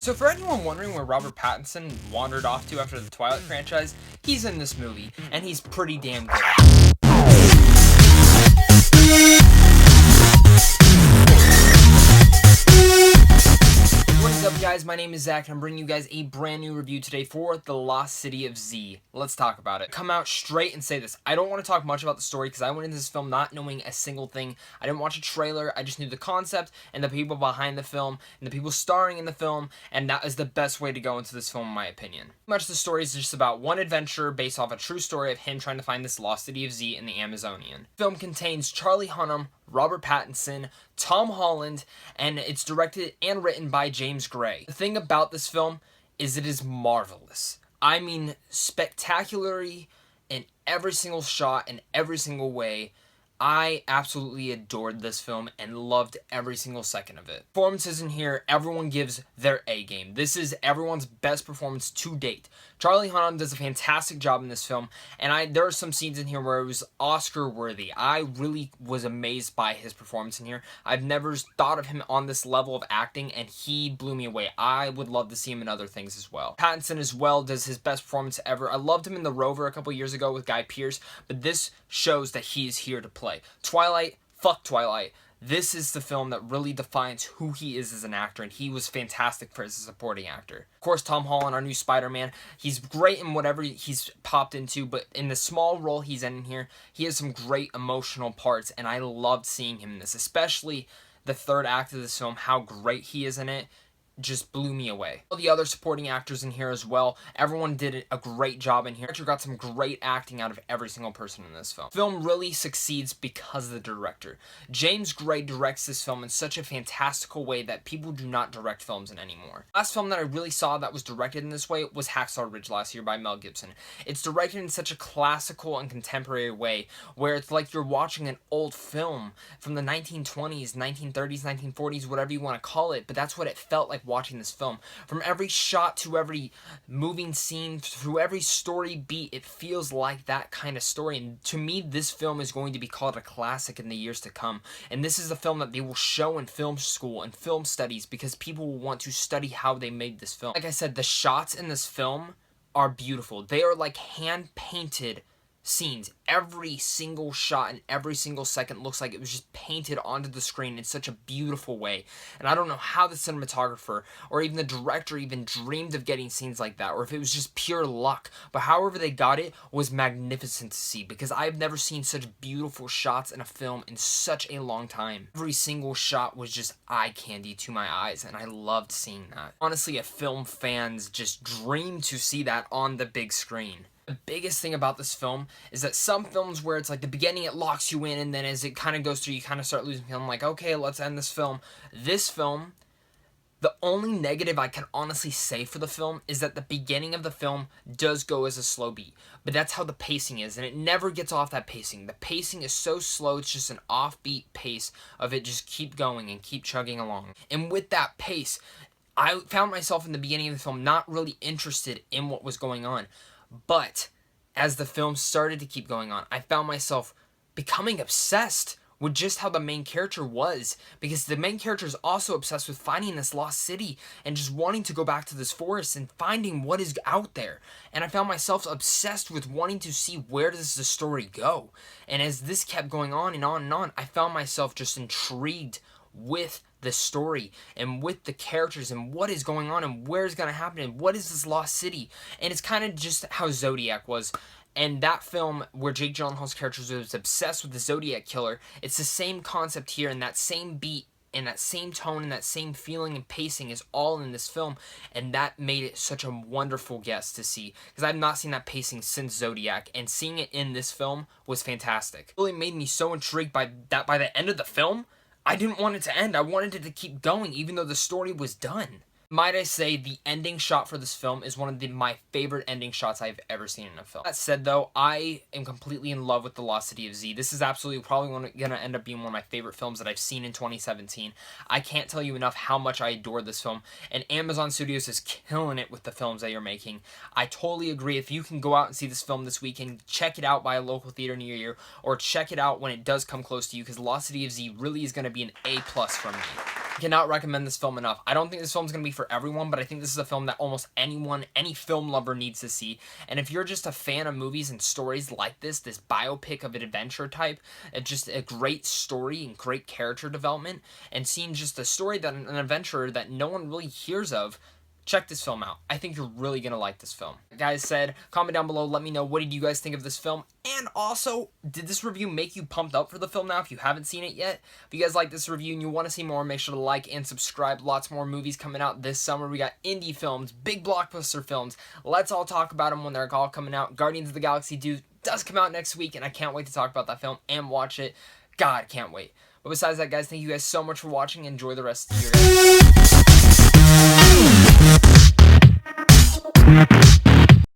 So for anyone wondering where Robert Pattinson wandered off to after the Twilight franchise, he's in this movie, and he's pretty damn good. What is up, guys? My name is Zach, and I'm bringing you guys a brand new review today for The Lost City of Z. Let's talk about it. Come out straight and say this. I don't want to talk much about the story because I went into this film not knowing a single thing. I didn't watch a trailer. I just knew the concept and the people behind the film and the people starring in the film, and that is the best way to go into this film, in my opinion. Pretty much the story is just about one adventure based off a true story of him trying to find this lost city of Z in the Amazonian. The film contains Charlie Hunnam, Robert Pattinson, Tom Holland, and it's directed and written by James Gray. The thing about this film is it is marvelous. I mean, spectacularly in every single shot and every single way. I absolutely adored this film and loved every single second of it. Performances in here, everyone gives their A game. This is everyone's best performance to date. Charlie Hunnam does a fantastic job in this film, and there are some scenes in here where it was Oscar worthy. I really was amazed by his performance in here. I've never thought of him on this level of acting, and he blew me away. I would love to see him in other things as well. Pattinson as well does his best performance ever. I loved him in The Rover a couple years ago with Guy Pearce, but this shows that he is here to play. Twilight, fuck Twilight. This is the film that really defines who he is as an actor, and he was fantastic for as a supporting actor. Of course, Tom Holland, our new Spider-Man, he's great in whatever he's popped into, but in the small role he's in here, he has some great emotional parts, and I loved seeing him in this, especially the third act of this film. How great he is in it just blew me away. All the other supporting actors in here as well, everyone did a great job in here. Director got some great acting out of every single person in this film. Film really succeeds because of the director. James Gray directs this film in such a fantastical way that people do not direct films in anymore. Last film that I really saw that was directed in this way was Hacksaw Ridge last year by Mel Gibson. It's directed in such a classical and contemporary way where it's like you're watching an old film from the 1920s, 1930s, 1940s, whatever you want to call it, but that's what it felt like watching this film. From every shot to every moving scene, through every story beat, it feels like that kind of story. And to me, this film is going to be called a classic in the years to come. And this is a film that they will show in film school and film studies because people will want to study how they made this film. Like I said, the shots in this film are beautiful. They are like hand-painted scenes. Every single shot and every single second looks like it was just painted onto the screen in such a beautiful way. And I don't know how the cinematographer or even the director even dreamed of getting scenes like that, or if it was just pure luck. But however they got it was magnificent to see, because I've never seen such beautiful shots in a film in such a long time. Every single shot was just eye candy to my eyes, and I loved seeing that. Honestly, if film fans just dream to see that on the big screen. The biggest thing about this film is that some films where it's like the beginning it locks you in, and then as it kind of goes through you kind of start losing feeling like, okay, let's end this film. This film, the only negative I can honestly say for the film is that the beginning of the film does go as a slow beat. But that's how the pacing is, and it never gets off that pacing. The pacing is so slow, it's just an offbeat pace of it just keep going and keep chugging along. And with that pace, I found myself in the beginning of the film not really interested in what was going on. But as the film started to keep going on, I found myself becoming obsessed with just how the main character was, because the main character is also obsessed with finding this lost city and just wanting to go back to this forest and finding what is out there. And I found myself obsessed with wanting to see where does the story go. And as this kept going on and on and on, I found myself just intrigued with the story and with the characters and what is going on and where is going to happen and what is this lost city. And it's kind of just how Zodiac was. And that film where Jake Gyllenhaal's character was obsessed with the Zodiac killer, it's the same concept here, and that same beat and that same tone and that same feeling and pacing is all in this film, and that made it such a wonderful guest to see, because I've not seen that pacing since Zodiac, and seeing it in this film was fantastic. It really made me so intrigued by that by the end of the film, I didn't want it to end. I wanted it to keep going even though the story was done. Might I say, the ending shot for this film is one of my favorite ending shots I've ever seen in a film. That said, though, I am completely in love with The Lost City of Z. This is absolutely probably going to end up being one of my favorite films that I've seen in 2017. I can't tell you enough how much I adore this film, and Amazon Studios is killing it with the films that you're making. I totally agree. If you can go out and see this film this weekend, check it out by a local theater near you, or check it out when it does come close to you, because The Lost City of Z really is going to be an A+ from me. Cannot recommend this film enough. I don't think this film's going to be for everyone, but I think this is a film that almost anyone, any film lover needs to see. And if you're just a fan of movies and stories like this biopic of an adventure type, just a great story and great character development, and seeing just a story that an adventurer that no one really hears of, check this film out. I think you're really going to like this film. Guys said, comment down below, let me know what did you guys think of this film, and also, did this review make you pumped up for the film now if you haven't seen it yet? If you guys like this review and you want to see more, make sure to like and subscribe. Lots more movies coming out this summer. We got indie films, big blockbuster films. Let's all talk about them when they're all coming out. Guardians of the Galaxy does come out next week, and I can't wait to talk about that film and watch it. God, can't wait. But besides that, guys, thank you guys so much for watching. Enjoy the rest of your day.